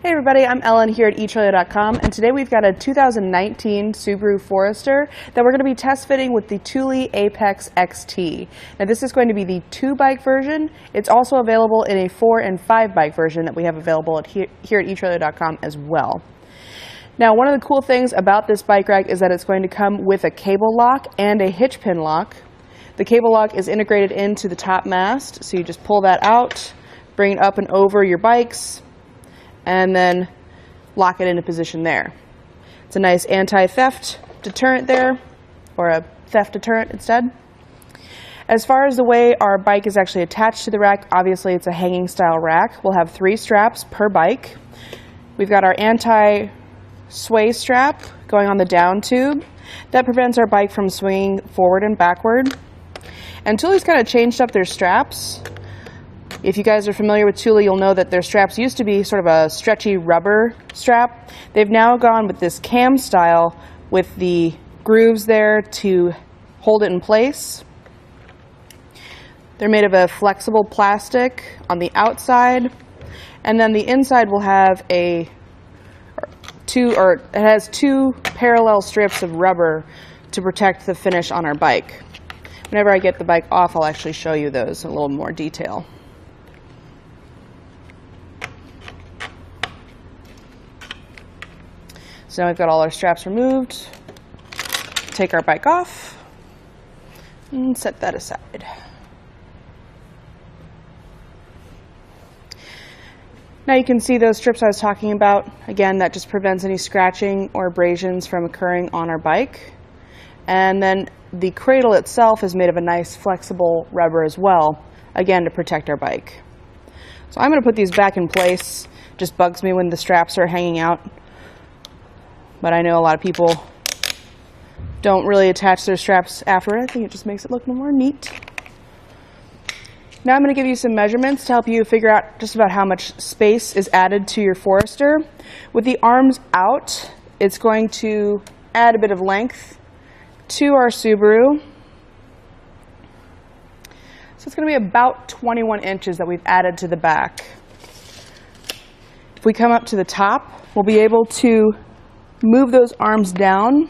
Hey everybody, I'm Ellen here at etrailer.com, and today we've got a 2019 Subaru Forester that we're going to be test fitting with the Thule Apex XT. Now this is going to be the 2-bike version. It's also available in a 4 and 5 bike version that we have available here at etrailer.com as well. Now one of the cool things about this bike rack is that it's going to come with a cable lock and a hitch pin lock. The cable lock is integrated into the top mast, so you just pull that out, bring it up and over your bikes, and then lock it into position there. It's a nice anti-theft deterrent there, or a theft deterrent instead. As far as the way our bike is actually attached to the rack, obviously it's a hanging style rack. We'll have 3 straps per bike. We've got our anti-sway strap going on the down tube. That prevents our bike from swinging forward and backward. And Thule's kind of changed up their straps. If you guys are familiar with Thule, you'll know that their straps used to be sort of a stretchy rubber strap. They've now gone with this cam style with the grooves there to hold it in place. They're made of a flexible plastic on the outside, and then the inside will have it has 2 parallel strips of rubber to protect the finish on our bike. Whenever I get the bike off, I'll actually show you those in a little more detail. So now we've got all our straps removed. Take our bike off and set that aside. Now you can see those strips I was talking about. Again, that just prevents any scratching or abrasions from occurring on our bike. And then the cradle itself is made of a nice flexible rubber as well, again to protect our bike. So I'm going to put these back in place. Just bugs me when the straps are hanging out. But I know a lot of people don't really attach their straps after it. I think it just makes it look more neat. Now I'm going to give you some measurements to help you figure out just about how much space is added to your Forester. With the arms out, it's going to add a bit of length to our Subaru. So it's going to be about 21 inches that we've added to the back. If we come up to the top, we'll be able to move those arms down.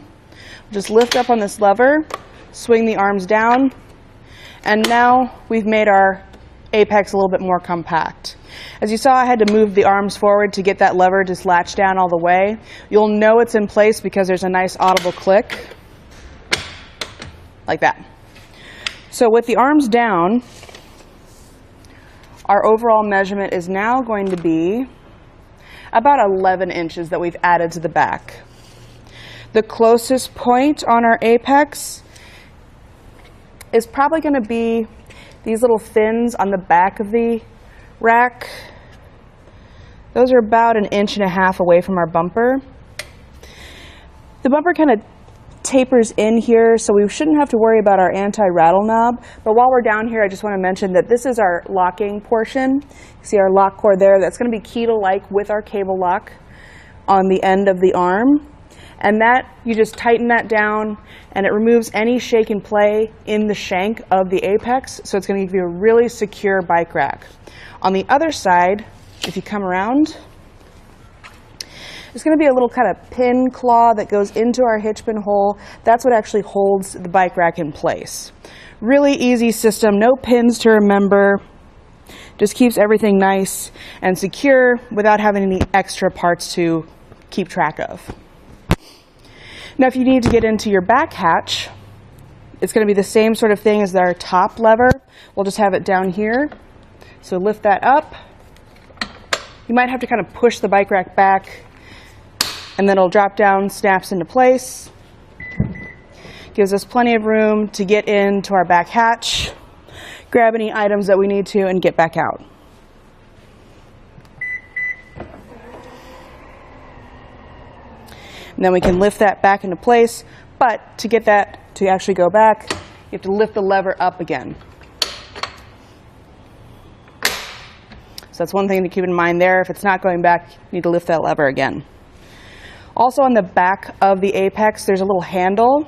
Just lift up on this lever, swing the arms down, and now we've made our Apex a little bit more compact. As you saw, I had to move the arms forward to get that lever just latched down all the way. You'll know it's in place because there's a nice audible click, like that. So with the arms down, our overall measurement is now going to be about 11 inches that we've added to the back. The closest point on our Apex is probably going to be these little fins on the back of the rack. Those are about 1.5 inches away from our bumper. The bumper kind of tapers in here, so we shouldn't have to worry about our anti-rattle knob. But while we're down here, I just want to mention that this is our locking portion. You see our lock cord there? That's going to be key to like with our cable lock on the end of the arm. And that, you just tighten that down, and it removes any shake and play in the shank of the Apex, so it's going to give you a really secure bike rack. On the other side, if you come around, there's going to be a little kind of pin claw that goes into our hitch pin hole. That's what actually holds the bike rack in place. Really easy system, no pins to remember. Just keeps everything nice and secure without having any extra parts to keep track of. Now if you need to get into your back hatch, it's going to be the same sort of thing as our top lever. We'll just have it down here. So lift that up. You might have to kind of push the bike rack back, and then it'll drop down, snaps into place. Gives us plenty of room to get into our back hatch, grab any items that we need to, and get back out. And then we can lift that back into place, but to get that to actually go back, you have to lift the lever up again. So that's one thing to keep in mind there. If it's not going back, you need to lift that lever again. Also on the back of the Apex, there's a little handle.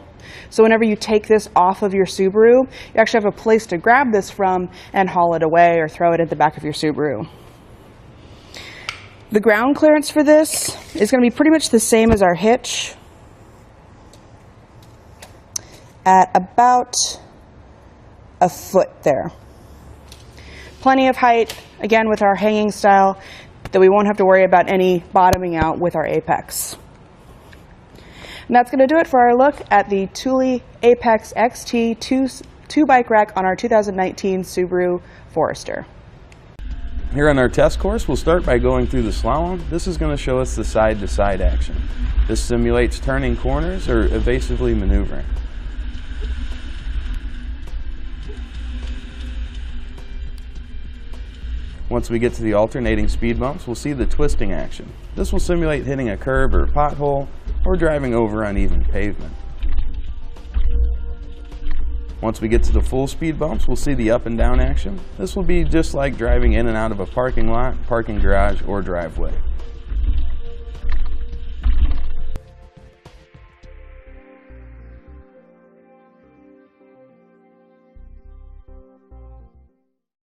So whenever you take this off of your Subaru, you actually have a place to grab this from and haul it away or throw it at the back of your Subaru. The ground clearance for this is going to be pretty much the same as our hitch, at about a foot there. Plenty of height, again with our hanging style, that we won't have to worry about any bottoming out with our Apex. And that's going to do it for our look at the Thule Apex XT 2 bike rack on our 2019 Subaru Forester. Here on our test course, we'll start by going through the slalom. This is going to show us the side-to-side action. This simulates turning corners or evasively maneuvering. Once we get to the alternating speed bumps, we'll see the twisting action. This will simulate hitting a curb or pothole or driving over uneven pavement. Once we get to the full speed bumps, we'll see the up and down action. This will be just like driving in and out of a parking lot, parking garage, or driveway.